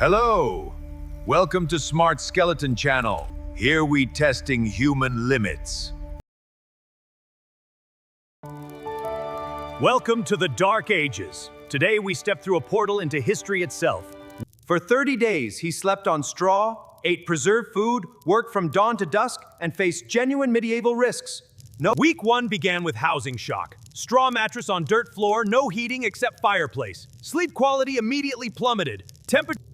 Hello! Welcome to Smart Skeleton Channel. Here we testing human limits. Welcome to the Dark Ages. Today we step through a portal into history itself. For 30 days, he slept on straw, ate preserved food, worked from dawn to dusk, and faced genuine medieval risks. Week 1 began with housing shock. Straw mattress on dirt floor, no heating except fireplace. Sleep quality immediately plummeted.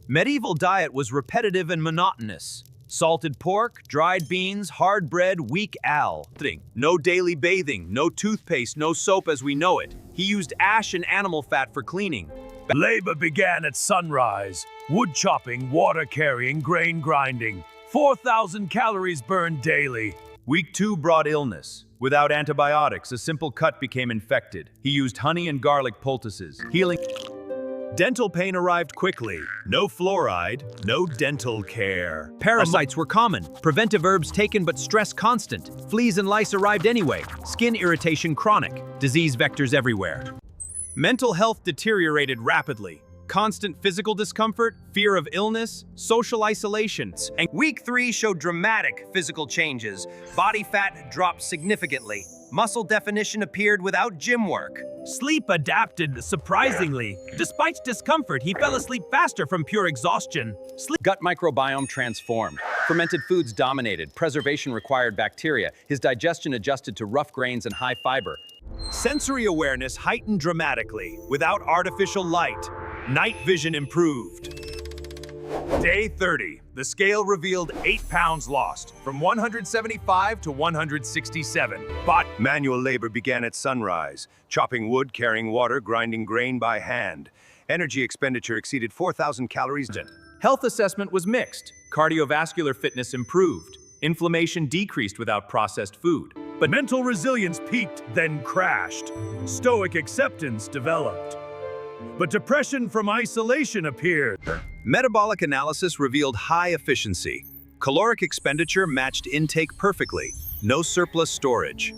Medieval diet was repetitive and monotonous. Salted pork, dried beans, hard bread, weak ale. No daily bathing, no toothpaste, no soap as we know it. He used ash and animal fat for cleaning. Labor began at sunrise. Wood chopping, water carrying, grain grinding. 4,000 calories burned daily. Week 2 brought illness. Without antibiotics, a simple cut became infected. He used honey and garlic poultices, healing. Dental pain arrived quickly. No fluoride, no dental care. Parasites were common. Preventive herbs taken but stress constant. Fleas and lice arrived anyway. Skin irritation chronic. Disease vectors everywhere. Mental health deteriorated rapidly. Constant physical discomfort, fear of illness, social isolation. And Week 3 showed dramatic physical changes. Body fat dropped significantly. Muscle definition appeared without gym work. Sleep adapted surprisingly. Despite discomfort, he fell asleep faster from pure exhaustion. Gut microbiome transformed. Fermented foods dominated. Preservation required bacteria. His digestion adjusted to rough grains and high fiber. Sensory awareness heightened dramatically. Without artificial light, night vision improved. Day 30. The scale revealed 8 pounds lost, from 175 to 167. But Manual labor began at sunrise. Chopping wood, carrying water, grinding grain by hand. Energy expenditure exceeded 4,000 calories. health assessment was mixed. Cardiovascular fitness improved. Inflammation decreased without processed food. But mental resilience peaked, then crashed. Stoic acceptance developed. But depression from isolation appeared. Metabolic analysis revealed high efficiency. Caloric expenditure matched intake perfectly. No surplus storage.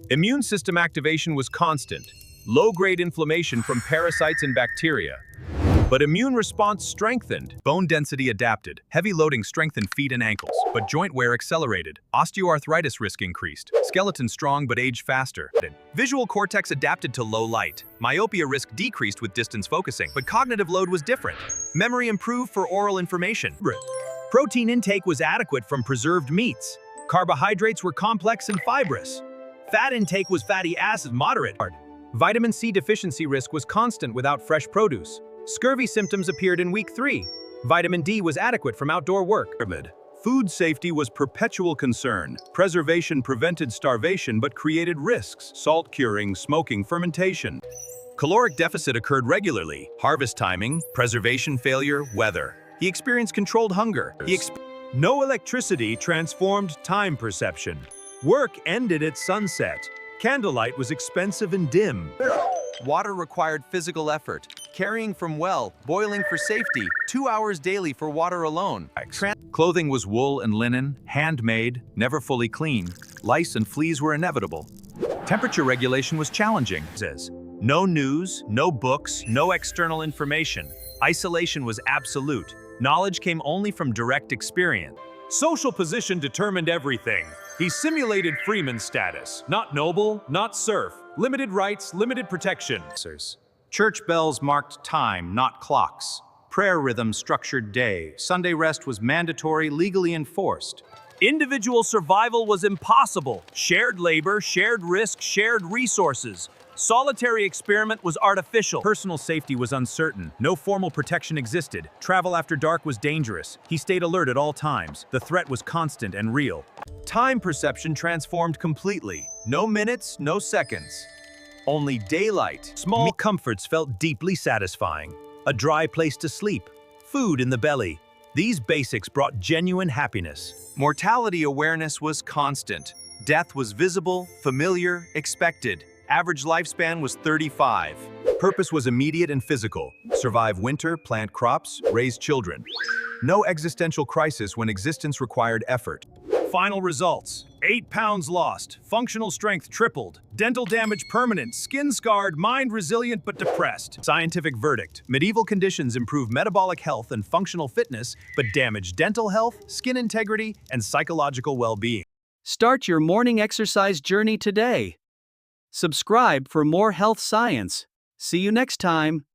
Immune system activation was constant. Low-grade inflammation from parasites and bacteria. But immune response strengthened. Bone density adapted. Heavy loading strengthened feet and ankles. But joint wear accelerated. Osteoarthritis risk increased. Skeleton strong but aged faster. Visual cortex adapted to low light. Myopia risk decreased with distance focusing. But cognitive load was different. Memory improved for oral information. Protein intake was adequate from preserved meats. Carbohydrates were complex and fibrous. Fat intake was fatty acid moderate. Vitamin C deficiency risk was constant without fresh produce. Scurvy symptoms appeared in week 3. Vitamin D was adequate from outdoor work. Food safety was perpetual concern. Preservation prevented starvation but created risks. Salt curing, smoking, fermentation. Caloric deficit occurred regularly. Harvest timing, preservation failure, weather. He experienced controlled hunger. No electricity transformed time perception. Work ended at sunset. Candlelight was expensive and dim. Water required physical effort. Carrying from well, boiling for safety, 2 hours daily for water alone. Clothing was wool and linen, handmade, never fully clean. Lice and fleas were inevitable. Temperature regulation was challenging. No news, no books, no external information. Isolation was absolute. Knowledge came only from direct experience. Social position determined everything. He simulated freeman status. Not noble, not serf. Limited rights, limited protection. Church bells marked time, not clocks. Prayer rhythm structured day. Sunday rest was mandatory, legally enforced. Individual survival was impossible. Shared labor, shared risk, shared resources. Solitary experiment was artificial. Personal safety was uncertain. No formal protection existed. Travel after dark was dangerous. He stayed alert at all times. The threat was constant and real. Time perception transformed completely. No minutes, no seconds. Only daylight. Small comforts felt deeply satisfying. A dry place to sleep. Food in the belly. These basics brought genuine happiness. Mortality awareness was constant. Death was visible, familiar, expected. Average lifespan was 35. Purpose was immediate and physical. Survive winter, plant crops, raise children. No existential crisis when existence required effort. Final results. 8 pounds lost, functional strength tripled, dental damage permanent, skin scarred, mind resilient but depressed. Scientific verdict: medieval conditions improve metabolic health and functional fitness, but damage dental health, skin integrity, and psychological well-being. Start your morning exercise journey today. Subscribe for more health science. See you next time.